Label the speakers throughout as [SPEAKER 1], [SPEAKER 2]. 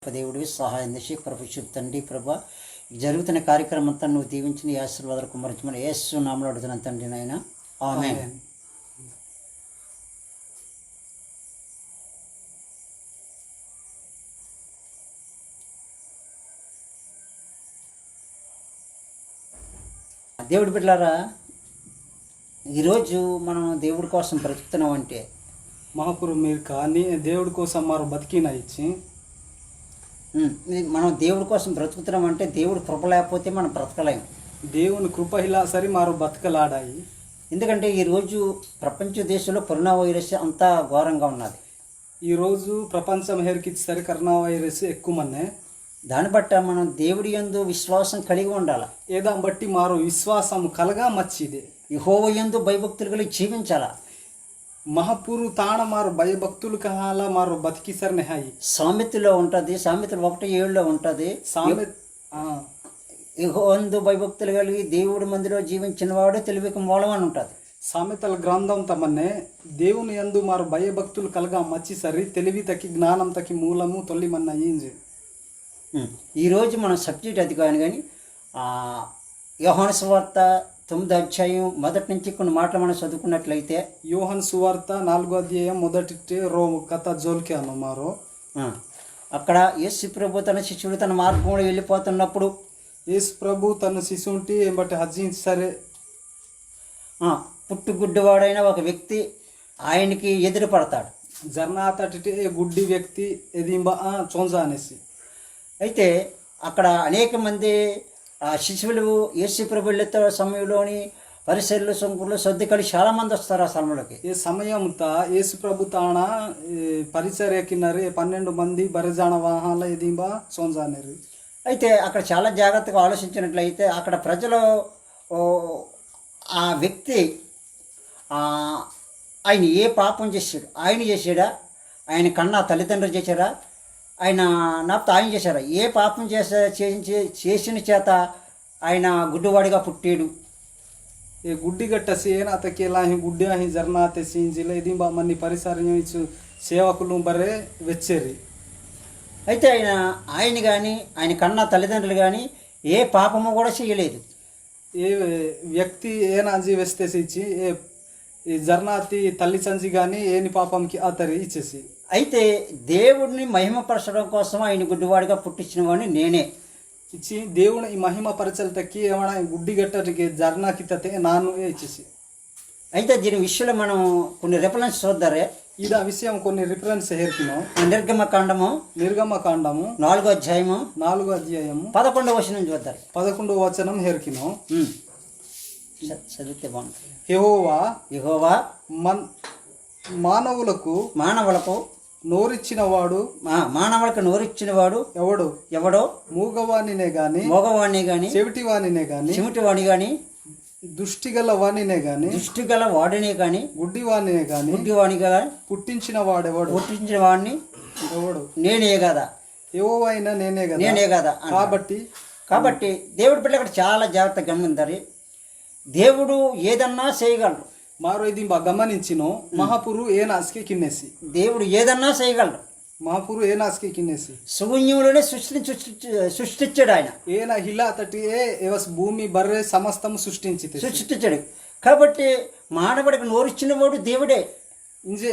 [SPEAKER 1] దేవుడివి సహాయం చేసి కృప తండ్రి ప్రభా జరుగుతున్న కార్యక్రమం అంతా నువ్వు దీవించిన ఈ ఆశీర్వాదాలు కుమరించమని యేసు నామములో అడుగుతున్నాను తండ్రి నాయన ఆమేన్. దేవుడి బిడ్డలారా, ఈరోజు మనం దేవుడి కోసం బ్రతుకుతున్నాం అంటే
[SPEAKER 2] మహాపురు మీరు కానీ దేవుడి కోసం మారు బతికిన ఇచ్చి
[SPEAKER 1] మనం దేవుడి కోసం బ్రతుకుతున్నాం అంటే దేవుడి కృప లేకపోతే మనం బ్రతకలేము.
[SPEAKER 2] దేవుని కృప ఇలా సరి మారు బతకలాడాయి.
[SPEAKER 1] ఎందుకంటే ఈరోజు ప్రపంచ దేశంలో కరోనా వైరస్ అంతా ఘోరంగా ఉన్నది.
[SPEAKER 2] ఈరోజు ప్రపంచం హెరికిచ్చేసరి కరోనా వైరస్ ఎక్కువ మన్నే.
[SPEAKER 1] దాన్ని బట్ట మనం దేవుడి యందు విశ్వాసం కలిగి ఉండాలి.
[SPEAKER 2] ఏదా బట్టి మారు విశ్వాసం కలగా మచ్చిదే
[SPEAKER 1] యెహోవా యందు భయభక్తులు కలిగి జీవించాలా.
[SPEAKER 2] మహాపురు తాణ మారు భయభక్తులు కహాల మారు బతికి సరినే హాయి.
[SPEAKER 1] సామెతలో ఉంటుంది, సామెతలు 1:7 ఉంటుంది. యెహోవా యందు భయభక్తులు కలిగి దేవుడి మందిలో జీవించిన వాడు తెలివికి మూలం అని ఉంటుంది.
[SPEAKER 2] సామెతల గ్రంథం తమన్నే దేవుని యందు మారు భయభక్తులు కలగా మచ్చి సరి తెలివి తకి జ్ఞానం తకి మూలము తొల్లిమన్న ఏంజి.
[SPEAKER 1] ఈరోజు మనం సబ్జెక్ట్ అది కానీ యోహాను సువార్త 9వ అధ్యాయం మొదటి నుంచి కొన్ని మాటలు మనం చదువుకున్నట్లయితే,
[SPEAKER 2] యోహాను సువార్త 4వ అధ్యాయం మొదటి రో కథ జోల్కాను మారో.
[SPEAKER 1] అక్కడ యేసు ప్రభు తన శిష్యుడు తన మార్గంలో వెళ్ళిపోతున్నప్పుడు
[SPEAKER 2] యేసు ప్రభు తన శిశువుంటి బట్టి హజ్జించి సరే
[SPEAKER 1] పుట్టుగుడ్డివాడైన ఒక వ్యక్తి ఆయనకి ఎదురు పడతాడు.
[SPEAKER 2] జర్నాతటి గుడ్డి వ్యక్తి ఎదింబా చోంజా అనేసి.
[SPEAKER 1] అయితే అక్కడ అనేక మంది శిశువులు యేసు ప్రభు వెళ్ళే సమయంలోని పరిసరలు సొంకులు సర్దికలు చాలామంది వస్తారు ఆ సమయంలోకి.
[SPEAKER 2] ఈ సమయంతా యేసు ప్రభు తాణ పరిచర్యకిన్నరి 12 మంది బరిజాణ వాహనాల ఎదింబా చోంజా అనేరు.
[SPEAKER 1] అయితే అక్కడ చాలా జాగ్రత్తగా ఆలోచించినట్లయితే అక్కడ ప్రజలు ఆ వ్యక్తి ఆయన ఏ పాపం చేశాడు, ఆయన చేశాడా, ఆయన కన్నా తల్లిదండ్రులు చేశారా, ఆయన నాతో ఆయన చేశారా, ఏ పాపం చేసిన చేత ఆయన గుడ్డివాడిగా పుట్టాడు.
[SPEAKER 2] ఏ గుడ్డి గట్టసి ఏనాతకి ఎలా గుడ్డి అహి జర్నాతే సీంజిల ఎదింబా మన్ని పరిసరం ఇచ్చు సేవకులు బరే వెచ్చేరి.
[SPEAKER 1] అయితే ఆయన కానీ ఆయన కన్నా తల్లిదండ్రులు కానీ ఏ పాపము కూడా చేయలేదు.
[SPEAKER 2] ఏ వ్యక్తి ఏనాజీ వేస్తేసి ఇచ్చి ఈ జర్నాతి తల్లి చంచి కానీ ఏని పాపంకి అతరి ఇచ్చేసి. అయితే
[SPEAKER 1] దేవుడిని మహిమపరచడం కోసం ఆయన గుడ్డివాడిగా పుట్టించిన వాడిని నేనే
[SPEAKER 2] ఇచ్చి దేవుని ఈ మహిమ పరచలతకి ఏమైనా గుడ్డి గట్టటికి జర్నాకి తతే నాను ఇచ్చేసి.
[SPEAKER 1] అయితే దీని విషయంలో మనం కొన్ని రిఫరెన్స్ చూద్దారే.
[SPEAKER 2] ఇది ఆ విషయం కొన్ని రిఫరెన్స్ హేర్కినో.
[SPEAKER 1] నిర్గమకాండము 4వ అధ్యాయము 11వ వచనం చూద్దారు.
[SPEAKER 2] 11వ వచనం హేర్కినో
[SPEAKER 1] చదివితే బాగుంటుంది.
[SPEAKER 2] యెహోవా మానవులకు నోరిచ్చిన వాడు ఎవడో మూగవాణినే గాని చెవిటివాణినే గాని దుష్టిగల వాణినే గాని గుడ్డివాణినే గాని పుట్టించిన వాడిని ఎవడు
[SPEAKER 1] నేనే కదా,
[SPEAKER 2] యెహోవా నేనే కదా.
[SPEAKER 1] కాబట్టి దేవుడి పిల్ల అక్కడ చాలా జాగ్రత్తగా గమనించారు. దేవుడు ఏదన్నా చేయగలరు.
[SPEAKER 2] మారో ఇది గమనించినో మహాపురు ఏ నాసికి కిన్నేసి.
[SPEAKER 1] దేవుడు ఏదన్నా చేయగలరు.
[SPEAKER 2] మహాపురు ఏ నాసికి కిన్నేసి
[SPEAKER 1] శూన్యంలోనే సృష్టించాడు ఆయన.
[SPEAKER 2] ఏనా హిలా తటి భూమి బర్రె సమస్తము సృష్టించాడు. కాబట్టి మానవుడికి నోరిచ్చిన వాడు దేవుడే. ఇంజే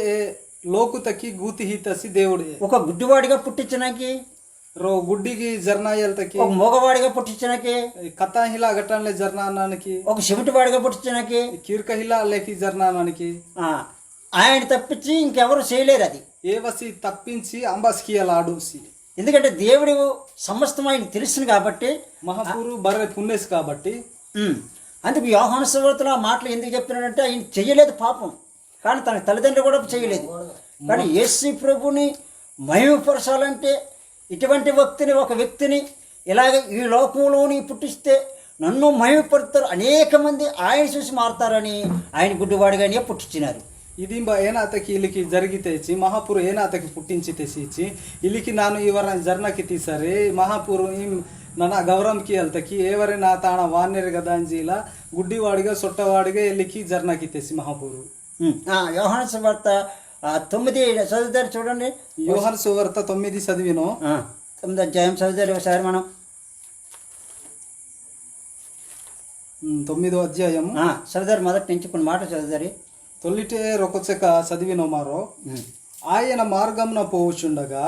[SPEAKER 2] లోకు తకి గూతి హితసి దేవుడే.
[SPEAKER 1] ఒక గుడ్డివాడిగా పుట్టించడానికి
[SPEAKER 2] గుడ్డికి జర్నాయలకి,
[SPEAKER 1] ఒక మగవాడిగా పుట్టించడానికి,
[SPEAKER 2] కథాహిలా ఘటనలే జర్నానానికి,
[SPEAKER 1] ఒక చెవిటివాడిగా పుట్టించడానికి,
[SPEAKER 2] కీర్కహిలా లేకి జర్నానానికి
[SPEAKER 1] ఆయన తప్పించి ఇంకెవరు చేయలేరు. అది
[SPEAKER 2] ఏవసి తప్పించి అంబాస్కియలాడుసి.
[SPEAKER 1] ఎందుకంటే దేవుడు సమస్తం ఆయన తెలుసును కాబట్టి,
[SPEAKER 2] మహాపురు బర్రె పుణ్యసి కాబట్టి.
[SPEAKER 1] అందుకు యోహాను సువార్తలో ఆ మాటలు ఎందుకు చెప్తున్నాడంటే ఆయన చెయ్యలేదు పాపం, కానీ తన తల్లిదండ్రులు కూడా చేయలేదు. కానీ యేసు ప్రభుని మహిమపరచాలంటే ఇటువంటి ఒక వ్యక్తిని ఇలాగ ఈ లోకంలోని పుట్టిస్తే నన్ను మహిమపరుస్తారు, అనేక మంది ఆయన చూసి మారుతారని ఆయన గుడ్డివాడిగానే పుట్టించినారు.
[SPEAKER 2] ఇది ఏనాతకి ఇలికి జరిగితే ఇచ్చి మహాపురు ఏనాతకి పుట్టించి తెచ్చి ఇలికి నాను ಇವರ ಜರ್ನಕ್ಕೆ తీసారే మహాపురు ನನ್ನ గౌరంకి వెళ్తకి ఏవరే నా తాన వాన్నేరు కదా అంజీల గుడ్డివాడిగా సొట్టవాడిగా ఇలికి జర్నకి తెసి మహాపురు.
[SPEAKER 1] యోహాను సువార్త 9 చదువుతారు చూడండి.
[SPEAKER 2] యోహాను సువార్త 9 చదివినో
[SPEAKER 1] 9వ అధ్యాయం చదివారు ఒకసారి మనం.
[SPEAKER 2] 9వ అధ్యాయము
[SPEAKER 1] చదివారు, మొదటి నుంచి కొన్ని మాటలు చదివారు.
[SPEAKER 2] తొలిటే రొకొచెక చదివిన మారో, ఆయన మార్గమున పోవుచుండగా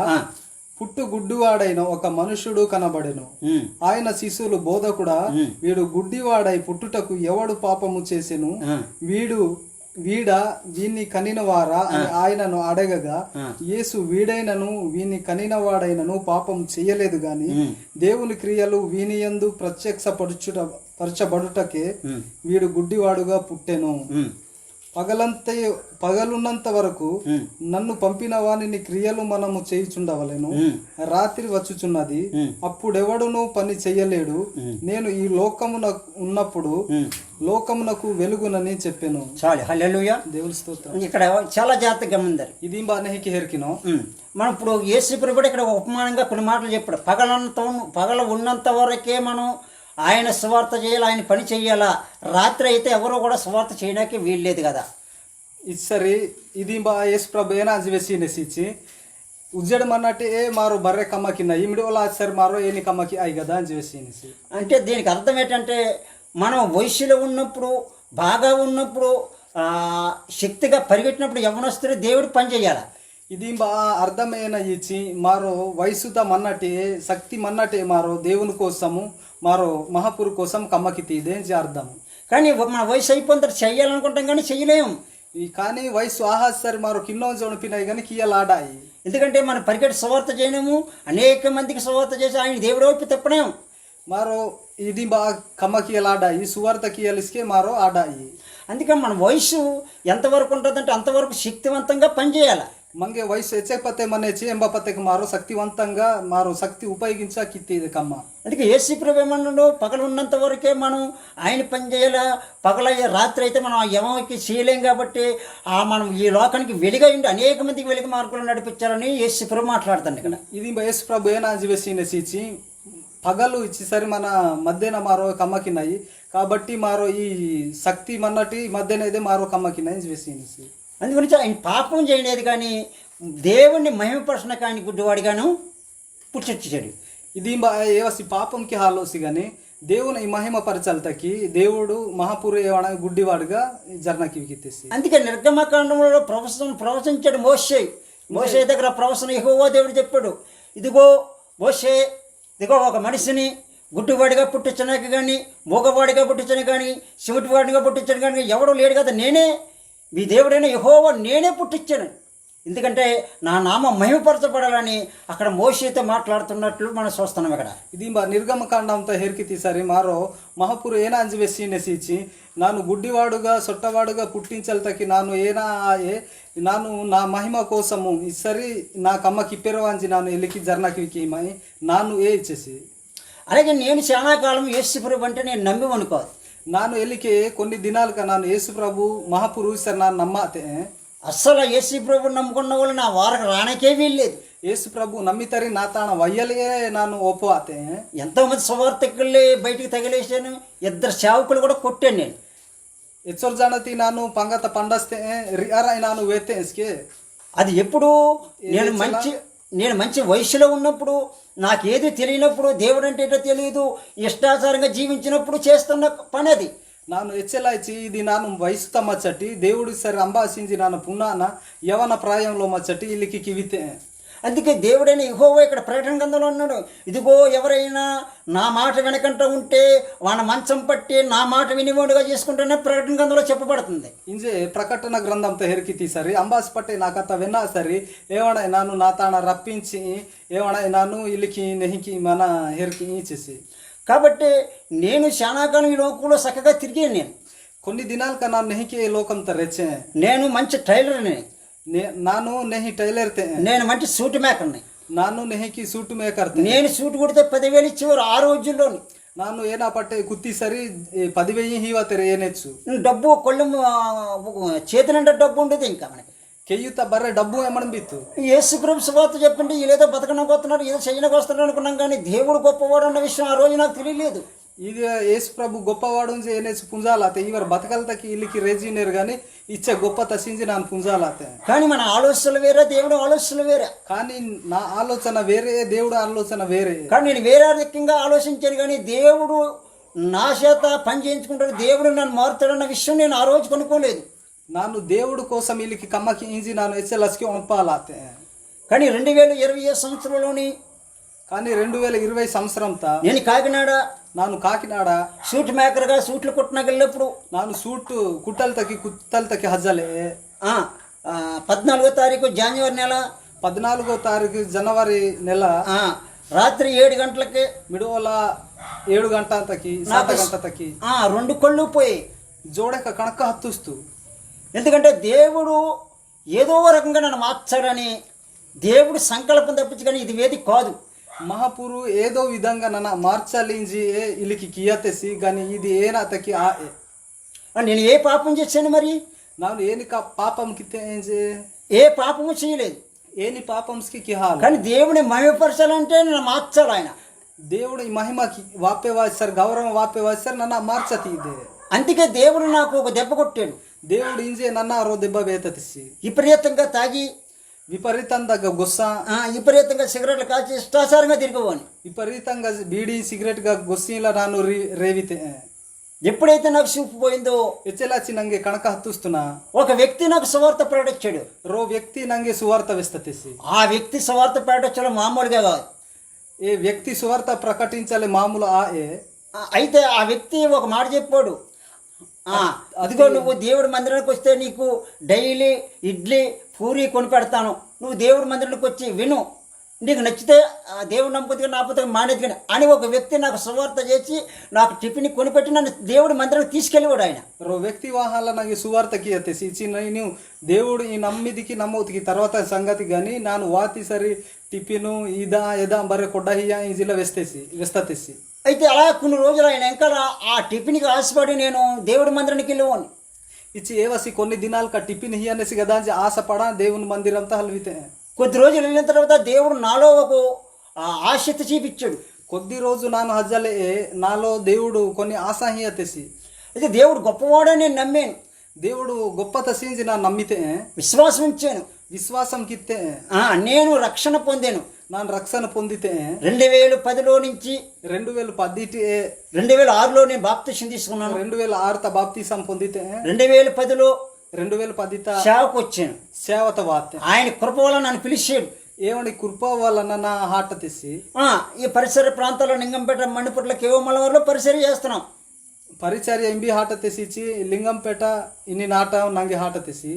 [SPEAKER 2] పుట్టు గుడ్డివాడైన ఒక మనుషుడు కనబడెను. ఆయన శిశువులు బోధకుడా, వీడు గుడ్డివాడై పుట్టుటకు ఎవడు పాపము చేసెను, వీణ్ణి కనినవారా అని ఆయనను అడగగా, యేసు వీడైనను వీని కనినవాడైనను పాపం చెయ్యలేదు గాని దేవుని క్రియలు వీనియందు పరచబడుటకే వీడు గుడ్డివాడుగా పుట్టెను. పగలున్నంత వరకు నన్ను పంపిన వాని క్రియలు మనము చేయుచుండవలెను. రాత్రి వచ్చుచున్నది, అప్పుడెవడును పని చెయ్యలేడు. నేను ఈ లోకమున ఉన్నప్పుడు లోకమునకు వెలుగునని చెప్పాను.
[SPEAKER 1] చాలు, హల్లెలూయా,
[SPEAKER 2] దేవుని స్తోత్రం.
[SPEAKER 1] ఇక్కడ చాలా జాగ్రత్తగా గమనించారు.
[SPEAKER 2] ఇది బానహికి హెరికినో.
[SPEAKER 1] మనం ఇప్పుడు యేసు ప్రభువు ఇక్కడ ఉపమానంగా కొన్ని మాటలు చెప్పాడు. పగల ఉన్నంత వరకే మనం ఆయన సువార్త చేయాలి, ఆయన పని చెయ్యాలా. రాత్రి అయితే ఎవరో కూడా సువార్త చేయడానికి వీల్లేదు కదా.
[SPEAKER 2] సరే, ఇది బా యేసు ప్రభు ఏనా అజివేసి నెసిచ్చి ఉజ్జడ మన్నట్టే మారు బర్రె కమ్మకి ఇమిడి వాళ్ళ సరే మారో ఏని కమ్మకి అయి కదా అని చేసి. అంటే
[SPEAKER 1] దీనికి అర్థం ఏంటంటే, మనం వయసులో ఉన్నప్పుడు, బాగా ఉన్నప్పుడు, శక్తిగా పరిగెట్టినప్పుడు యవ్వనస్తులు దేవుడు పని చేయాలి.
[SPEAKER 2] ఇది బా అర్థమైన ఇచ్చి మారో వయసుత మన్నట్టే, శక్తి మన్నట్టే మారో దేవుని కోసము, మారో మహాపురు కోసం కమ్మకి తీదే అర్థం.
[SPEAKER 1] కానీ మన వయసు అయిపోయిన తర్వాత చెయ్యాలనుకుంటాం కానీ చెయ్యలేము.
[SPEAKER 2] కానీ వయసు ఆహాసరి మారో కిన్నో జోనిపినాయి కానీ కియ్యలాడాయి.
[SPEAKER 1] ఎందుకంటే మనం పరిగెట్టి సువార్త చేయలేము, అనేక మందికి సువార్త చేసి ఆయన దేవుడు వైపు తిప్పలేము.
[SPEAKER 2] మారో ఇది బా కమ్మకియలాడాయి, సువార్త కియలిస్కే మారో ఆడాయి.
[SPEAKER 1] అందుకని మన వయసు ఎంతవరకు ఉంటుందంటే అంతవరకు శక్తివంతంగా పనిచేయాలి.
[SPEAKER 2] మంగే వయసు ఎచ్చకపోతే మనేచి ఎంబపతకి మారో శక్తివంతంగా మారో శక్తి ఉపయోగించా కిత్తిది కమ్మ.
[SPEAKER 1] అందుకే యేసు ప్రభు ఏమన్నాడు, పగలు ఉన్నంత వరకే మనం ఆయన పని చేయాలా. రాత్రి అయితే మనం యమకి చేయలేం కాబట్టి మనం ఈ లోకానికి వెలుగైండి అనేక మందికి వెలుగు మార్పులు నడిపించాలని యేసు ప్రభు మాట్లాడుతాను ఇక్కడ.
[SPEAKER 2] ఇది యేసు ప్రభు ఏనా జీవేసి పగలు ఇచ్చేసరి మన మధ్యాహ్న మారో కమ్మకినాయి కాబట్టి మారో ఈ శక్తి మన్నటి మధ్యాహ్న అయితే మారో కమ్మకినాయి జీవేసి.
[SPEAKER 1] అందుగురించి ఆయన పాపం చేయలేదు కానీ దేవుణ్ణి మహిమపరచిన కానీ గుడ్డివాడిగాను పుట్టించాడు.
[SPEAKER 2] ఇది ఏవసి పాపంకి హాలోసి కానీ దేవుని మహిమ పరచలతకి దేవుడు మహాపురు ఏమన్నా గుడ్డివాడుగా జర్నకి తెసి.
[SPEAKER 1] అందుకే నిర్గమకాండంలో ప్రవచించాడు మోషే దగ్గర ప్రవచనం యెహోవా దేవుడు చెప్పాడు, ఇదిగో మోషే, ఇదిగో ఒక మనిషిని గుడ్డివాడిగా పుట్టించడానికి కానీ, మూగవాడిగా పుట్టించని కానీ, చెవిటివాడిగా పుట్టించని కానీ ఎవడూ లేడు కదా, నేనే మీ దేవుడైన యెహోవా నేనే పుట్టించాను. ఎందుకంటే నా నామం మహిమపరచబడాలని అక్కడ మోషేతో మాట్లాడుతున్నట్లు మనం చూస్తున్నాం ఇక్కడ.
[SPEAKER 2] ఇది నిర్గమకాండంతో హెరికి తీసారి మారో మహాపురు ఏనా అంజవేసి నెసిచి నాను గుడ్డివాడుగా సొట్టవాడుగా పుట్టించలతకి ನಾನು నా మహిమ కోసము ఇసరి నా కమ్మకి ఇప్పెరవాంచి నాను ఎలికి జర్నకి నాను ఇచ్చేసి.
[SPEAKER 1] అలాగే నేను చాలా కాలం యేసు ప్రభు అంటే నేను నమ్మి అనుకోదు.
[SPEAKER 2] ನಾನು ಎಲ್ಲಿಗೆ కొన్ని దినాలుగా ನಾನು యేసు ప్రభు మహాపురు సర్ ನಾನು నమ్మతే
[SPEAKER 1] అస్సలు యేసు ప్రభు నమ్ముకున్న వాళ్ళు నా వారికి రానకే వీల్లేదు.
[SPEAKER 2] యేసు ప్రభు నమ్మితరి నా తాణ వయ్యలే ನಾನು ఒప్పుతే.
[SPEAKER 1] ఎంతోమంది సువార్తికుల్ని బయటికి తగిలేసాను, 2 సేవకులు కూడా కొట్టాను నేను.
[SPEAKER 2] ఎచ్చోర్ జానతి ನಾನು పంగత పండస్తే రియారాయి ನಾನು వేతేస్కే. అది
[SPEAKER 1] ఎప్పుడు నేను మంచి వయసులో ఉన్నప్పుడు, నాకేది తెలియనప్పుడు, దేవుడు అంటే ఏంటో తెలియదు, ఇష్టాచారంగా జీవించినప్పుడు చేస్తున్న పని అది.
[SPEAKER 2] ನಾನು ಹೆಚ್ಚೆಲಾಯ್చి ఇది ನಾನು వయసుత మచ్చటి దేవుడు సరే అంబాసించి నాన్న పున్నాన యవన ప్రాయంలో మచ్చటి ఇల్లికి కివితే.
[SPEAKER 1] అందుకే దేవుడైన యెహోవా ఇక్కడ ప్రకటన గ్రంథంలో ఉన్నాడు, ఇదిగో ఎవరైనా నా మాట వినకంట ఉంటే వాళ్ళ మంచం పట్టి నా మాట వినివాడుగా చేసుకుంటేనే ప్రకటన గ్రంథంలో చెప్పబడుతుంది.
[SPEAKER 2] ఇంజే ప్రకటన గ్రంథంతో హెరికి తీసారి అంబాసి పట్టే నాకత విన్నా సరి ఏమన్నా నాను నా తాన రప్పించి ఏమన్నా నాను ఇల్లికి నెహికి మన హెరికి ఇచ్చేసి.
[SPEAKER 1] కాబట్టి నేను శానాకాలం ఈ లోకంలో చక్కగా తిరిగాను. నేను
[SPEAKER 2] కొన్ని దినాల కన్నా నెహికి లోకం తెరచే.
[SPEAKER 1] నేను మంచి టైలర్ని,
[SPEAKER 2] ನಾನು ನೆಹಿ ಟೈಲರ್
[SPEAKER 1] నేను మంచి సూట్ మేకర్ని,
[SPEAKER 2] ನಾನು ನೆಹಿకి సూట్ మేకర్.
[SPEAKER 1] నేను సూట్ కుడితే 10,000 ఇచ్చేవారు ఆ రోజుల్లోని.
[SPEAKER 2] ನಾನು ಏನಾ ಪಟ್ಟೆ ಕುತ್ತಿ ಸರಿ 10,000 ಹೀವತ್ತಾರೆ ಏನೆಚ್ಚು
[SPEAKER 1] డబ్బు కొళ్ళు చేతి నిండా డబ్బు ఉండేది. ఇంకా మనకి
[SPEAKER 2] ಕೆಯ್ಯುತ್ತಾ ಬರ್ರೆ ಡಬ್ಬು ఏమని బిత్తు.
[SPEAKER 1] యేసు ప్రభు సువార్త చెప్పండి, వీళ్ళేదో బతకడానికి వస్తున్నారు, ఏదో చేయడానికి వస్తున్నారు అనుకున్నాం కానీ దేవుడు గొప్పవాడు అన్న విషయం ఆ రోజు నాకు తెలియలేదు.
[SPEAKER 2] ఇది యేసు ప్రభు గొప్పవాడు ఏనేసి పుంజాలాతే ఇవరు బతకలతకి ఇల్లికి రేజినేరు కానీ ఇచ్చే గొప్ప తసించి నాను పుంజాలాతే.
[SPEAKER 1] కానీ మన ఆలోచనలు వేరే, దేవుడు ఆలోచనలు వేరే.
[SPEAKER 2] కానీ నా ఆలోచన వేరే, దేవుడు ఆలోచన వేరే.
[SPEAKER 1] కానీ నేను వేరే రకంగా ఆలోచించాను, కానీ దేవుడు నా చేత పని చేయించుకుంటాడు, దేవుడు నన్ను మారుతాడన్న విషయం నేను ఆ రోజు కొనుక్కోలేదు.
[SPEAKER 2] ನಾನು దేవుడు కోసం ఇల్లికి కమ్మకి ఇంజి ನಾನು ఎస్ఎల్ఎస్కి ఒంపాలాతే.
[SPEAKER 1] కానీ 2020 సంవత్సరంలోని,
[SPEAKER 2] కానీ 2020 సంవత్సరంతా
[SPEAKER 1] నేను
[SPEAKER 2] ನಾನು ಕಾಕಿನಾಡ
[SPEAKER 1] సూట్ మేకర్గా సూట్లు కుట్టినాక వెళ్ళినప్పుడు
[SPEAKER 2] ನಾನು ಸೂಟ್ ಕುಟ್ಟಲ್ತಕ್ಕೆ ಹಜ್ಜಲೆ
[SPEAKER 1] 14వ తారీఖు జనవరి నెల
[SPEAKER 2] 14వ తారీఖు జనవరి నెల
[SPEAKER 1] రాత్రి 7 గంటలకి
[SPEAKER 2] మిడోల 7 గంటలకి 7 గంటలకి
[SPEAKER 1] 2 కళ్ళు పోయి
[SPEAKER 2] జోడక కణక హత్తుస్తూ.
[SPEAKER 1] ఎందుకంటే దేవుడు ఏదో రకంగా నన్ను మార్చాడని దేవుడు సంకల్పం తప్పించి, కానీ ఇది వేది కాదు.
[SPEAKER 2] మహాపురు ఏదో విధంగా నన్ను మార్చాలించి ఇల్లికి కియతేసి, కానీ ఇది ఏనాతకి
[SPEAKER 1] నేను ఏ పాపం చేశాను? మరి
[SPEAKER 2] ನಾನು ಏನಿಕ ಪಾಪಂకి
[SPEAKER 1] ఏ పాపము చేయలేదు.
[SPEAKER 2] ఏని పాపంకి కిహాలు.
[SPEAKER 1] కానీ దేవుని మహిమపరచాలంటే నన్ను మార్చాలి ఆయన.
[SPEAKER 2] దేవుడు ఈ మహిమకి వాపేవాసారు, గౌరవం వాపేవాసారు, నన్ను మార్చతి ఇదే.
[SPEAKER 1] అందుకే దేవుడు నాకు ఒక దెబ్బ కొట్టాడు.
[SPEAKER 2] దేవుడు ఇంజే నన్ను ఆ రోజు దెబ్బ వేతతిసి
[SPEAKER 1] విపరీతంగా తాగి,
[SPEAKER 2] విపరీతంగా గుస్స,
[SPEAKER 1] విపరీతంగా సిగరెట్లు కాల్చి ఇష్టాచారంగా తిరిగేవాడిని.
[SPEAKER 2] విపరీతంగా బీడీ సిగరెట్ గా గొస్సీలా నాను రేవితే.
[SPEAKER 1] ఎప్పుడైతే నాకు చూపు పోయిందో
[SPEAKER 2] ఎచ్చలాచి నంగే కణక హత్తుస్తున్నా
[SPEAKER 1] ఒక వ్యక్తి నాకు సువార్త ప్రకటించాడు.
[SPEAKER 2] రో వ్యక్తి నంగే సువార్త వేస్తేసి.
[SPEAKER 1] ఆ వ్యక్తి సువార్త ప్రకటించడం మామూలుగా కాదు.
[SPEAKER 2] ఏ వ్యక్తి సువార్త ప్రకటించాలి మామూలు
[SPEAKER 1] అయితే ఆ వ్యక్తి ఒక మాట చెప్పాడు, అదిగో నువ్వు దేవుడి మందిరానికి వస్తే నీకు డైలీ ఇడ్లీ పూరి కొని పెడతాను, నువ్వు దేవుడి మందిరానికి వచ్చి విను, నీకు నచ్చితే దేవుడు నమ్ముతుంది, నాకపోతే మానేది కానీ అని ఒక వ్యక్తి నాకు సువార్త చేసి నాకు టిఫిన్ కొనిపెట్టి నన్ను దేవుడి మందిరానికి తీసుకెళ్ళివాడు ఆయన.
[SPEAKER 2] రో వ్యక్తి వాహాల నాకు సువార్తకి అత్తేసి ఇచ్చి నేను దేవుడు ఈ నమ్మిదికి నమ్మవుతికి తర్వాత సంగతి కానీ ನಾನು ವಾತಿ ಸರಿ ಟಿಫಿನು ಎದ ಬರೀ ಕೊಡ್ಡಹಿಯ ಈ ಜಿಲ್ಲ వెస్తేసి.
[SPEAKER 1] అయితే అలా కొన్ని రోజులు ఆయన ఇంకా ఆ టిఫిన్కి ఆశపడి నేను దేవుడి మందిరానికి వెళ్ళేవాడిని.
[SPEAKER 2] ఇచ్చి ఏవసి కొన్ని దినాలకు ఆ టిఫిన్ హియనేసి కదా ఆశపడా దేవుని మందిరంతా హల్వితే.
[SPEAKER 1] కొద్ది రోజులు వెళ్ళిన తర్వాత దేవుడు నాలో ఒక ఆశక్తి చూపించాడు.
[SPEAKER 2] కొద్ది రోజు నాను హజ్జలే నాలో దేవుడు కొన్ని ఆశాహీయతేసి.
[SPEAKER 1] అయితే దేవుడు గొప్పవాడని నేను నమ్మాను.
[SPEAKER 2] దేవుడు గొప్ప తసించి నా నమ్మితే
[SPEAKER 1] విశ్వాసం ఇచ్చాను.
[SPEAKER 2] విశ్వాసం కిత్తే
[SPEAKER 1] నేను రక్షణ పొందాను.
[SPEAKER 2] ನಾನು రక్షణ పొందితే
[SPEAKER 1] 2010లో నుంచి 2006లో నేను బాప్తిసం తీసుకున్నాను.
[SPEAKER 2] 2006 బాప్తిసం పొందితే
[SPEAKER 1] 2010లో
[SPEAKER 2] 2010
[SPEAKER 1] సేవకు వచ్చాను.
[SPEAKER 2] సేవత వార్త
[SPEAKER 1] ఆయన కృప వల్ల నన్ను పిలిచాడు.
[SPEAKER 2] ఏమని కృప వల్ల నా హాట తెసి
[SPEAKER 1] ఈ పరిసర ప్రాంతాల్లో లింగంపేట, మణిపూర్లో, కేవమలవారిలో పరిచర్య చేస్తున్నాం.
[SPEAKER 2] పరిచర్య ఎంబి హాట తెసి లింగంపేట ఇన్ని నాట నంగి హాట తెసి.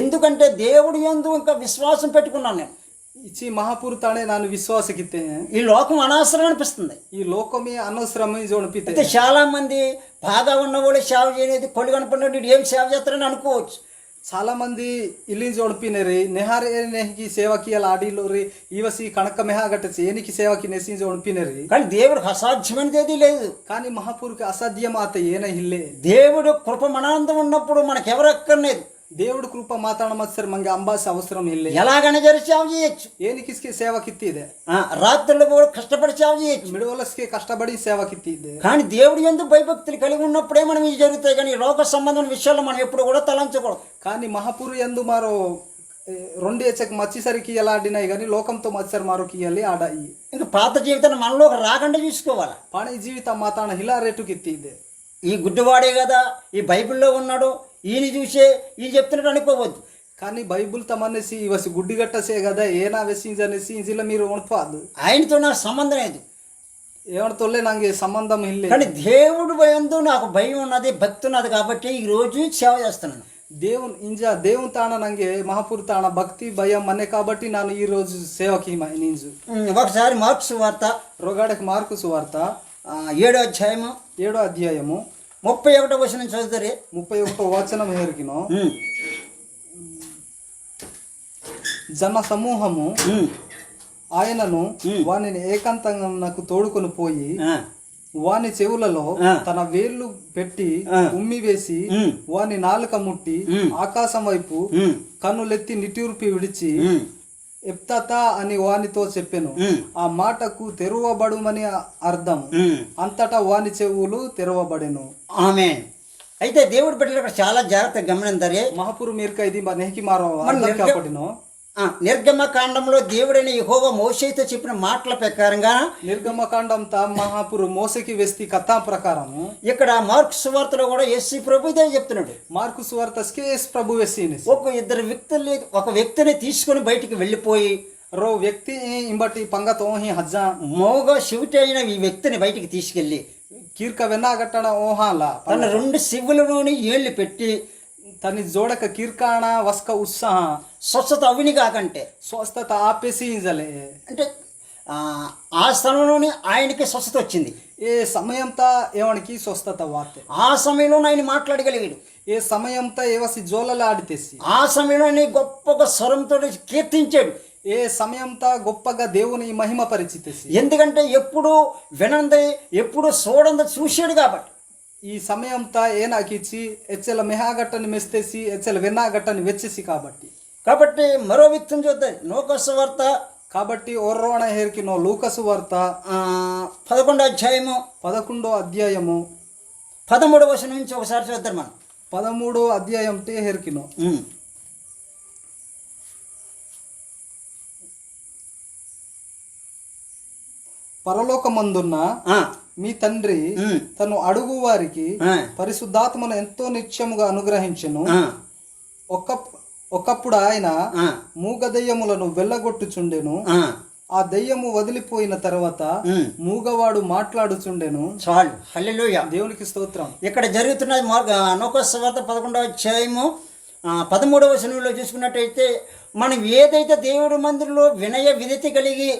[SPEAKER 1] ఎందుకంటే దేవుడు యందు ఇంకా విశ్వాసం పెట్టుకున్నాను నేను.
[SPEAKER 2] ఇచ్చి మహాపూర్ తానే ನಾನು విశ్వాసకితే
[SPEAKER 1] ఈ లోకం అనవసరం అనిపిస్తుంది.
[SPEAKER 2] ఈ లోకమే అనవసరం జోడిపితే.
[SPEAKER 1] చాలా మంది బాగా ఉన్నవాళ్ళు సేవ చేయలేదు, కొడు కనపడినట్టు ఏం సేవ చేస్తారని అనుకోవచ్చు.
[SPEAKER 2] చాలా మంది ಇಲ್ಲಿ ಜೋಡ್ಪಿನೇರಿ ನೆಹಾರೆ ನೆಹಿ ಸೇವಕಿ ಎಲ್ಲ ಆಡಿಲೋರಿ ಇವಸಿ ಕಣಕ ಮೆಹಾಗಟ್ಟಸಿ ಏನಿకి సేవకి నెసి జోడ్పినేరి.
[SPEAKER 1] కానీ దేవుడికి అసాధ్యమైనది ఏది లేదు.
[SPEAKER 2] కానీ మహాపూర్కి అసాధ్యం ఆత ఏన ఇల్లే.
[SPEAKER 1] దేవుడు కృప మనందం ఉన్నప్పుడు మనకెవరు అక్కర్లేదు.
[SPEAKER 2] దేవుడు కృప మాతాడ మత్సర్ మంగ అంబాసి అవసరం ఇల్లే.
[SPEAKER 1] ఎలాగైనా జరి సేవ చేయొచ్చు.
[SPEAKER 2] ఏనికిస్కి సేవకిత్తిదే.
[SPEAKER 1] రాత్రుల్లో కూడా కష్టపడి సేవ చేయొచ్చు.
[SPEAKER 2] మిడవలస్కి కష్టపడి సేవకిత్తిదే.
[SPEAKER 1] కానీ దేవుడు ఎందుకు భయభక్తులు కలిగి ఉన్నప్పుడే మనం ఇది జరుగుతాయి. కానీ లోక సంబంధమైన విషయాల్లో మనం ఎప్పుడు కూడా తలంచకూడదు.
[SPEAKER 2] కానీ మహాపూర్ ఎందు మారో 2 ఎచ్చకి మచ్చిసరికి ఎలా ఆడినాయి కానీ లోకంతో మత్సరి మారోకి ఇవ్వాలి ఆడాయి.
[SPEAKER 1] ఇంకా పాత జీవితాన్ని మనలో రాకుండా చూసుకోవాలి.
[SPEAKER 2] పాని జీవితం మాతాన హిలా రేటుకిత్తిదే.
[SPEAKER 1] ఈ గుడ్డివాడే కదా ఈ బైబిల్లో ఉన్నాడు, ఈయన చూసే ఈయన చెప్తున్నట్టు అనుకోవద్దు.
[SPEAKER 2] కానీ బైబుల్ తమనేసి ఇవసి గుడ్డిగట్టసే కదా ఏనా వెసింజనేసి ఇంజిలో మీరు ఉణపాదు. ఆయనతో
[SPEAKER 1] నాకు సంబంధం లేదు.
[SPEAKER 2] ఏమడతోలే నాకు సంబంధం ఇల్లే.
[SPEAKER 1] కానీ దేవుడు భయంతో నాకు భయం ఉన్నది, భక్తి ఉన్నది కాబట్టి ఈ రోజు సేవ చేస్తున్నాను.
[SPEAKER 2] దేవుని తాణ నంగే మహాపూర్ తాణ భక్తి భయం అనే కాబట్టి ನಾನು ఈ రోజు సేవకి నింజు.
[SPEAKER 1] ఒకసారి మార్కు సువార్త
[SPEAKER 2] రోగాడకి మార్కు సువార్త
[SPEAKER 1] 7వ అధ్యాయము 31వ వచనం చదువుతారే.
[SPEAKER 2] 31వ వచనం హేరికినో జన సమూహము ఆయనను వానిని ఏకాంతంగా నాకు తోడుకొని పోయి వాని చెవులలో తన వేళ్లు పెట్టి ఉమ్మి వేసి వాని నాలుక ముట్టి ఆకాశం వైపు కన్నులెత్తి నిట్టూర్పి విడిచి ఎప్తతా అని వానితో చెప్పెను. ఆ మాటకు తెరవబడుమని అర్థం. అంతటా వాని చెవులు తెరవబడెను.
[SPEAKER 1] ఆమేన్. అయితే దేవుడి బిడ్డలు ఇక్కడ చాలా జాగ్రత్తగా గమనించారే.
[SPEAKER 2] మహాపురు మీర్క ఇది నెహకి మారో అర్థం కాపడినో.
[SPEAKER 1] నిర్గమకాండంలో దేవుడైన యెహోవా మోషేతో చెప్పిన మాటల ప్రకారంగా
[SPEAKER 2] నిర్గమకాండం తా మహాపురు మోసకి వేస్తి కథా ప్రకారము
[SPEAKER 1] ఇక్కడ మార్కు సువార్తలో కూడా యేసు ప్రభు ఇదే చెప్తున్నాడు.
[SPEAKER 2] మార్కు సువార్తస్కే యేసు ప్రభు వేసిని
[SPEAKER 1] ఒక వ్యక్తిని తీసుకొని బయటికి వెళ్ళిపోయి
[SPEAKER 2] రో వ్యక్తి ఇంబటి పంగతో హజ్జా
[SPEAKER 1] మోగ శివుటి అయిన ఈ వ్యక్తిని బయటికి తీసుకెళ్లి
[SPEAKER 2] కీర్క వెన్నాగట్టణ ఓహాల
[SPEAKER 1] తన 2 శివులలోని ఏళ్ళు పెట్టి
[SPEAKER 2] తని జోడక కీర్కాణ వస్క ఉత్సాహ
[SPEAKER 1] స్వస్థత అవిని కాకంటే
[SPEAKER 2] స్వస్థత ఆపేసి
[SPEAKER 1] అంటే ఆ స్థలంలోని ఆయనకి స్వస్థత వచ్చింది.
[SPEAKER 2] ఏ సమయంతా ఏవనికి స్వస్థత వాతే
[SPEAKER 1] ఆ సమయంలో ఆయన మాట్లాడగలిగాడు.
[SPEAKER 2] ఏ సమయంతా ఏవసి జోలలు ఆడితేసి
[SPEAKER 1] ఆ సమయంలో గొప్పగా స్వరంతో కీర్తించాడు.
[SPEAKER 2] ఏ సమయంతా గొప్పగా దేవుని మహిమ పరిచితేసి ఎందుకంటే
[SPEAKER 1] ఎప్పుడు వినంది ఎప్పుడు చూడంది చూశాడు కాబట్టి.
[SPEAKER 2] ఈ సమయంతా ఏనాకిచ్చి ఎచ్చల మెహాగట్టని మెస్తేసి ఎచ్చల వెన్నాగట్టని వెచ్చేసి కాబట్టి
[SPEAKER 1] మరో వ్యక్తిని చూద్దాం. లోకసు వార్త
[SPEAKER 2] కాబట్టి ఓర్రోణ హేర్కినో లూకసు వార్త
[SPEAKER 1] 11వ అధ్యాయము
[SPEAKER 2] 11వ అధ్యాయము
[SPEAKER 1] 13వ వచనం నుంచి ఒకసారి చూద్దాం. మనం
[SPEAKER 2] 13వ అధ్యాయం టే హేర్కినో పరలోకమందున్న మీ తండ్రి తను అడుగు వారికి పరిశుద్ధాత్మను ఎంతో నిత్యముగా అనుగ్రహించెను. ఒకప్పుడు ఆయన మూగ దెయ్యములను వెళ్ళగొట్టుచుండెను. ఆ దెయ్యము వదిలిపోయిన తర్వాత మూగవాడు మాట్లాడుచుండెను.
[SPEAKER 1] చాలు, హల్లెలూయా,
[SPEAKER 2] దేవునికి స్తోత్రం.
[SPEAKER 1] ఇక్కడ జరుగుతున్నది లోకాసు వార్త 11వ అధ్యాయము 13వ వచనంలో చూసుకున్నట్టయితే మనం ఏదైతే దేవుడి మందిరంలో వినయ విధేయత కలిగి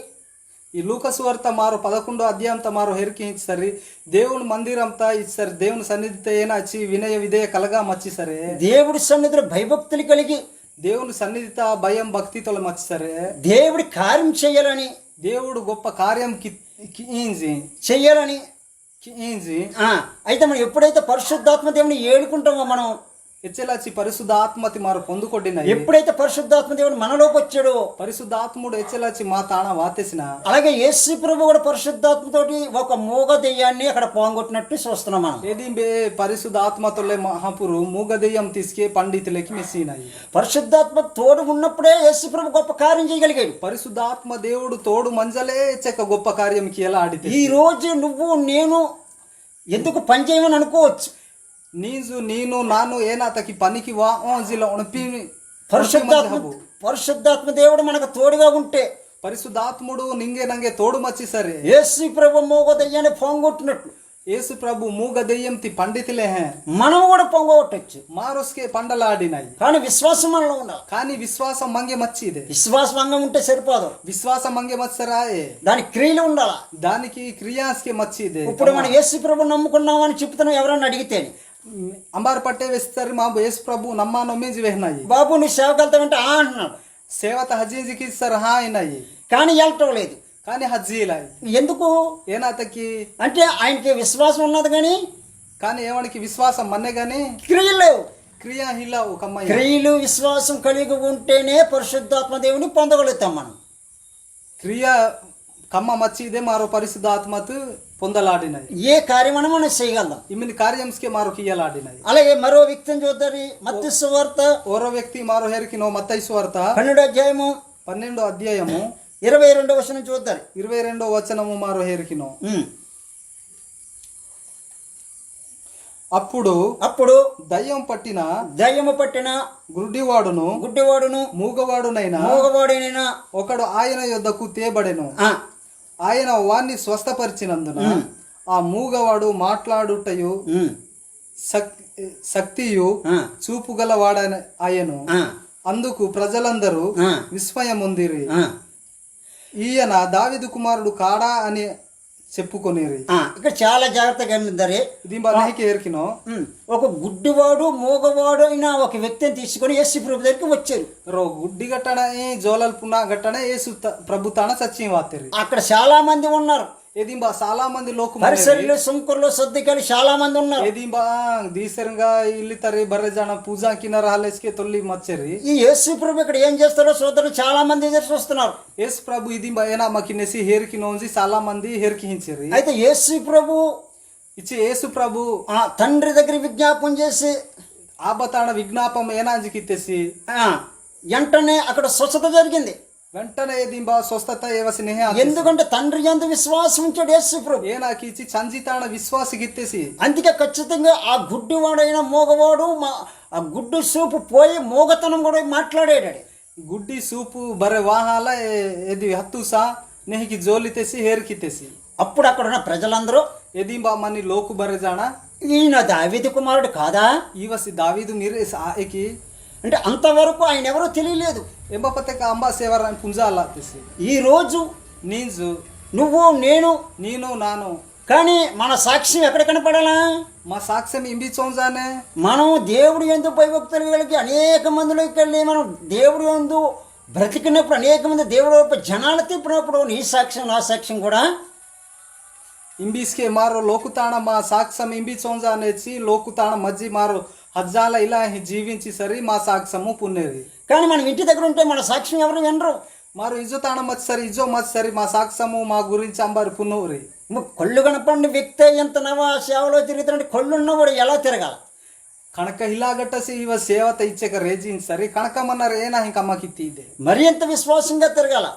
[SPEAKER 2] ఈ లూకసు వార్త మారు 11వ అధ్యాయంతో మారు హెరికి ఇచ్చారు. దేవుని మందిరంతా ఇచ్చారు. దేవుని సన్నిధితో ఏనా వచ్చి వినయ విధేయ కలగా మచ్చి సరే
[SPEAKER 1] దేవుడి సన్నిధిలో భయభక్తులు కలిగి
[SPEAKER 2] దేవుని సన్నిధితో భయం భక్తితో మచ్చి సరే
[SPEAKER 1] దేవుడి కార్యం చేయాలని
[SPEAKER 2] దేవుడు గొప్ప కార్యం
[SPEAKER 1] చెయ్యాలని అయితే మనం ఎప్పుడైతే పరిశుద్ధాత్మ దేవుని ఏడుకుంటామో మనం
[SPEAKER 2] ఎచ్చలాచి పరిశుద్ధ ఆత్మతి మారు పొందుకొట్టిన
[SPEAKER 1] ఎప్పుడైతే పరిశుద్ధాత్మ దేవుడు మనలోకి వచ్చాడో
[SPEAKER 2] పరిశుద్ధాత్ముడు ఎచ్చలాచి మా తాణ వాతేసిన
[SPEAKER 1] అలాగే యేసు ప్రభు కూడా పరిశుద్ధాత్మతోటి ఒక మూగ దెయ్యాన్ని అక్కడ పోగొట్టినట్టు చూస్తున్నాం మనం.
[SPEAKER 2] ఏది పరిశుద్ధ ఆత్మతోలే మహాపురు మూగ దెయ్యం తీసుకే పండితులకి మెస్సినాయి.
[SPEAKER 1] పరిశుద్ధాత్మ తోడు ఉన్నప్పుడే యేసు ప్రభు గొప్ప కార్యం చేయగలిగాడు.
[SPEAKER 2] పరిశుద్ధాత్మ దేవుడు తోడు మంజలే చెక్క గొప్ప కార్యంకి ఎలా ఆడితే
[SPEAKER 1] ఈ రోజు నువ్వు నేను ఎందుకు పని చేయమని అనుకోవచ్చు.
[SPEAKER 2] నేను నాను ఏనాతకి పనికి వాజిలో ఉణపి
[SPEAKER 1] పరిశుద్ధాత్మ దేవుడు మనకు తోడుగా ఉంటే
[SPEAKER 2] పరిశుద్ధాత్ముడు నింగే నంగే తోడు మచ్చి సరే
[SPEAKER 1] యేసు ప్రభు మూగ దెయ్యాన్ని పొంగొట్టినట్లు
[SPEAKER 2] యేసు ప్రభు మూగ దెయ్యం పండితులే
[SPEAKER 1] మనం కూడా పొంగొట్టచ్చు.
[SPEAKER 2] మారోస్కే పండలాడినాయి.
[SPEAKER 1] కానీ విశ్వాసం మనలో ఉండాలి.
[SPEAKER 2] కానీ విశ్వాసం మంగే మచ్చిదే.
[SPEAKER 1] విశ్వాసం మంగం ఉంటే సరిపోదు.
[SPEAKER 2] విశ్వాసం మంగే మచ్చరాయే
[SPEAKER 1] దానికి క్రియలు ఉండాలా.
[SPEAKER 2] దానికి క్రియాస్కే మచ్చిదే.
[SPEAKER 1] ఇప్పుడు మనం యేసు ప్రభు నమ్ముకున్నామని చెప్తున్నాం. ఎవరన్నా అడిగితే
[SPEAKER 2] అంబారు పట్టే వేస్తారు మా యేసు ప్రభు నమ్మా నమ్మేసి వేసినాయి.
[SPEAKER 1] బాబు నువ్వు సేవకెళ్తావంటే అంటున్నాడు.
[SPEAKER 2] సేవత హజీజికి ఇస్తారు అయినాయి.
[SPEAKER 1] కానీ వెళ్ళటం లేదు.
[SPEAKER 2] కానీ హజ్జీలా
[SPEAKER 1] ఎందుకు
[SPEAKER 2] ఏనాతకి
[SPEAKER 1] అంటే ఆయనకి విశ్వాసం ఉన్నది
[SPEAKER 2] కానీ ఏవానికి విశ్వాసం మన్నే గాని
[SPEAKER 1] క్రియలు లేవు.
[SPEAKER 2] క్రియాహిలా ఒక
[SPEAKER 1] క్రియలు విశ్వాసం కలిగి ఉంటేనే పరిశుద్ధాత్మ దేవుని పొందగలుగుతాం మనం.
[SPEAKER 2] క్రియ కమ్మ మచ్చిదే మారో పరిశుద్ధాత్మతు పొందలాడినది. ఏ
[SPEAKER 1] కార్యమని మనం చేయగలం.
[SPEAKER 2] ఇమిని కార్యంస్కే మారో కియ్యలాడినది.
[SPEAKER 1] అలాగే మరో వ్యక్తిని చూద్దారి. మత్తయి సువార్త
[SPEAKER 2] ఓరో వ్యక్తి మారో హెరికినో మత్తయి సువార్త
[SPEAKER 1] 12వ అధ్యాయము
[SPEAKER 2] 12వ అధ్యాయము
[SPEAKER 1] 22వ వచనం చూద్దారు.
[SPEAKER 2] 22వ వచనము మారో హెరికినో అప్పుడు దయ్యము పట్టిన గుడ్డివాడును మూగవాడునైనా ఒకడు ఆయన యొద్దకు తేబడెను. ఆయన వాణ్ణి స్వస్థపరిచినందున ఆ మూగవాడు మాట్లాడుటయు శక్తియు చూపుగల వాడను. అందుకు ప్రజలందరూ విస్మయముందిరి. ఈయన దావీదు కుమారుడు కాడా అని చెప్పుకొనేరి.
[SPEAKER 1] ఇక్కడ చాలా జాగ్రత్తగా గమనించారు.
[SPEAKER 2] ఇది ఏర్కినో
[SPEAKER 1] ఒక గుడ్డివాడు మూగవాడు అయిన ఒక వ్యక్తిని తీసుకొని యేసు ప్రభు దగ్గరికి వచ్చారు.
[SPEAKER 2] గుడ్డి గట్టన జోలల్ పునా గట్టన యేసు ప్రభు తాన సత్యం వాతారు.
[SPEAKER 1] అక్కడ చాలా మంది ఉన్నారు.
[SPEAKER 2] ఎదింబా చాలా మంది లోకు
[SPEAKER 1] పరిసరులు సుంకర్లు సర్దికలు చాలా మంది ఉన్నారు.
[SPEAKER 2] ఎదింబా దీసరంగా ఇల్లితరి బర్రె జాన పూజా కిన్నర హాలేస్కే తొల్లి మచ్చరి
[SPEAKER 1] ఈ యేసు ప్రభు ఇక్కడ ఏం చేస్తారో సోదరులు చాలా మంది ఎదురు చూస్తున్నారు.
[SPEAKER 2] యేసు ప్రభు ఇదింబా ఏనా మకినేసి హేర్కి నోంజి చాలా మంది హేర్కి హించరి.
[SPEAKER 1] అయితే యేసు ప్రభు
[SPEAKER 2] ఇచ్చి యేసు ప్రభు
[SPEAKER 1] ఆ తండ్రి దగ్గర విజ్ఞాపం చేసి
[SPEAKER 2] ఆబతాణ విజ్ఞాపం ఏనాంజికి తెసి
[SPEAKER 1] వెంటనే అక్కడ స్వచ్ఛత జరిగింది.
[SPEAKER 2] వెంటనే దింబా స్వస్థత ఏవసి నెహ
[SPEAKER 1] ఎందుకంటే తండ్రి యందు విశ్వాసం ఉంచాడు యేసు ప్రభు.
[SPEAKER 2] ఏనాకి ఇచ్చి చంజితాణ విశ్వాసి గిత్తేసి
[SPEAKER 1] అందుకే ఖచ్చితంగా ఆ గుడ్డివాడైన మోగవాడు ఆ గుడ్డు సూపు పోయి మోగతనం కూడా మాట్లాడాడు.
[SPEAKER 2] గుడ్డి సూపు బరే వాహాల ఎది హత్తుసా నెహికి జోలి తెసి హేర్కి తెసి
[SPEAKER 1] అప్పుడు అక్కడ ఉన్న ప్రజలందరూ
[SPEAKER 2] ఎదింబా మని లోకు బరే జానా
[SPEAKER 1] ఈయన దావీదు కుమారుడు కాదా,
[SPEAKER 2] ఈవసి దావీదు మీరే ఆకి
[SPEAKER 1] అంటే అంతవరకు ఆయన ఎవరో తెలియలేదు.
[SPEAKER 2] ఎంబపతే అంబా సేవర పుంజాల తెసి
[SPEAKER 1] ఈ రోజు
[SPEAKER 2] నీంజు
[SPEAKER 1] నువ్వు నేను
[SPEAKER 2] నీను నాను
[SPEAKER 1] కానీ మన సాక్ష్యం ఎక్కడ కనపడాలా?
[SPEAKER 2] మా సాక్ష్యం ఇంబి చోంజానే
[SPEAKER 1] మనం దేవుడు యందు భయభక్తులు కలిగి అనేక మందిలోకి వెళ్ళి మనం దేవుడు యందు బ్రతికినప్పుడు అనేక మంది దేవుడు వైపు జనాలు తిప్పినప్పుడు నీ సాక్ష్యం నా సాక్ష్యం కూడా
[SPEAKER 2] ఇంబీస్కే మారో లోకుతాణ మా సాక్ష్యం ఇంబి చోంజానేచి లోకుతాణ మధ్య మారో హజ్జాల ఇలా జీవించి సరి మా సాక్ష్యము పుణ్యది.
[SPEAKER 1] కానీ మనం ఇంటి దగ్గర ఉంటే మన సాక్ష్యం ఎవరు వినరు.
[SPEAKER 2] మారు ఇజో తాణ మచ్ సరి ఇజో మచ్ సరి మా సాక్ష్యము మా గురించి అంబారు పున్నూరి.
[SPEAKER 1] కళ్ళు కనపడిన వ్యక్తి ఎంత నవ సేవలో తిరుగుతుంటే కళ్ళు ఉన్నవాడు ఎలా తిరగాల?
[SPEAKER 2] కణక ఇలాగట్టసి ఇవ సేవత ఇచ్చేక రేజించి సరి కణకమన్నారు ఏనా ఇంక అమ్మకి ఇదే
[SPEAKER 1] మరి ఎంత విశ్వాసంగా తిరగాల,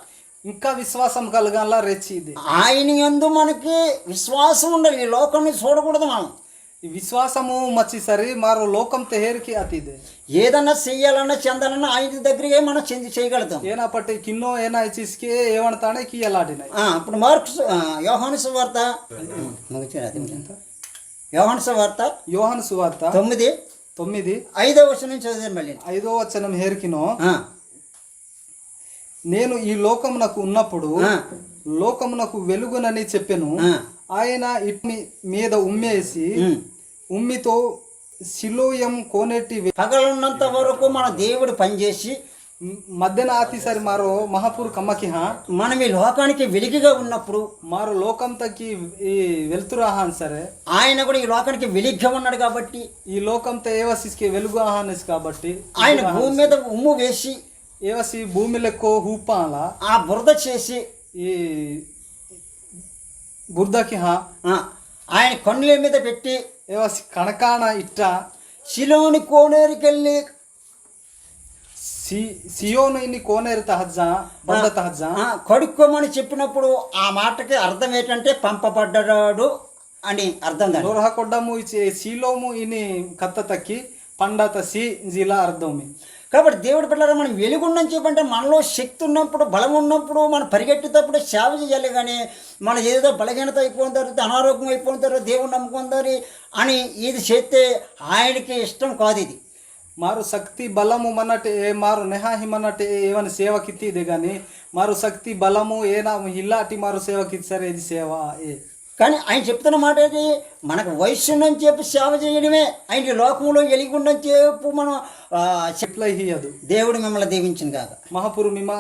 [SPEAKER 2] ఇంకా విశ్వాసం కలగాల రెచ్చి ఇదే.
[SPEAKER 1] ఆయన యందు మనకి విశ్వాసం ఉండాలి. ఈ లోకాన్ని చూడకూడదు. మనం
[SPEAKER 2] ఈ విశ్వాసము మచ్చి సరి మారో లోకం తెహేరికి అతిదే.
[SPEAKER 1] ఏదన్నా చెయ్యాలన్నా చెందాలన్నా ఆయన దగ్గరే మనం చేయగలుగుతాం.
[SPEAKER 2] ఏనా పట్టి కిన్నో ఏనా ఇచ్చిస్కే ఏమంటానే కి ఎలాడినాయి.
[SPEAKER 1] ఇప్పుడు మార్క్స్ యోహాను సువార్త యోహాను సువార్త
[SPEAKER 2] యోహాను సువార్త 9:5
[SPEAKER 1] వచనం చదివాను మళ్ళీ.
[SPEAKER 2] 5వ వచనం హేర్కినో నేను ఈ లోకమునకు ఉన్నప్పుడు లోకమునకు వెలుగునని చెప్పెను. ఆయన ఇట్ని మీద ఉమ్మేసి ఉమ్మితో శిలోయం కోనేటి
[SPEAKER 1] పగలున్నంత వరకు మన దేవుడు పనిచేసి
[SPEAKER 2] మధ్యన ఆతిసరి మారో మహాపూర్ కమ్మకి
[SPEAKER 1] మనం ఈ లోకానికి వెలిగిగా ఉన్నప్పుడు
[SPEAKER 2] మారో లోకం తగ్గి ఈ వెలుతురాహాన్ సరే
[SPEAKER 1] ఆయన కూడా ఈ లోకానికి వెలిగ్గా ఉన్నాడు కాబట్టి
[SPEAKER 2] ఈ లోకంతో ఏవసికి వెలుగు ఆహానస్ కాబట్టి
[SPEAKER 1] ఆయన భూమి మీద ఉమ్ము వేసి
[SPEAKER 2] ఏవసి భూమిలెక్కో హూపాల
[SPEAKER 1] ఆ బురద చేసి
[SPEAKER 2] ఈ బురదకి
[SPEAKER 1] ఆయన కన్నుల మీద పెట్టి
[SPEAKER 2] ఏవసి కణకాణ ఇట్ట
[SPEAKER 1] శిలోని కోనేరుకెళ్ళి
[SPEAKER 2] సియోను ఇన్ని కోనేరు తహజ్జా బంద తహజ్జా
[SPEAKER 1] కడుక్కోమని చెప్పినప్పుడు ఆ మాటకి అర్థం ఏంటంటే పంపబడ్డాడు అని అర్థం.
[SPEAKER 2] నోరహ కొడ్డము ఇచ్చే శీలోము ఇని కత్త తక్కి పండత సి జిలా అర్థమి.
[SPEAKER 1] కాబట్టి దేవుడి పిల్లలు మనం వెలుగుండని చెప్పంటే మనలో శక్తి ఉన్నప్పుడు బలం ఉన్నప్పుడు మనం పరిగెట్టేటప్పుడు సేవ చేయాలి. కానీ మన ఏదో బలహీనత అయిపోయిన తర్వాత అనారోగ్యం అయిపోయిన తర్వాత దేవుడు నమ్ముకుందారి అని ఇది చేస్తే ఆయనకి ఇష్టం కాదు. ఇది
[SPEAKER 2] మారు శక్తి బలము మన్నట్టు మారు నెహాహి మన్నట్టు ఏమైనా సేవకిత్తిదే కానీ మారు శక్తి బలము ఏనా ఇల్లాటి మారు సేవకిత్తి సరే ఇది సేవ
[SPEAKER 1] కానీ ఆయన చెప్తున్న మాట ఏంటి? మనకు వయస్సు ఉందని చెప్పి సేవ చేయడమే. ఆయన లోకంలో వెలిగి ఉండని చెప్పు మనం
[SPEAKER 2] చెప్లై హియదు.
[SPEAKER 1] దేవుడు మిమ్మల్ని దీవించింది కాక
[SPEAKER 2] మహాపురు మిమా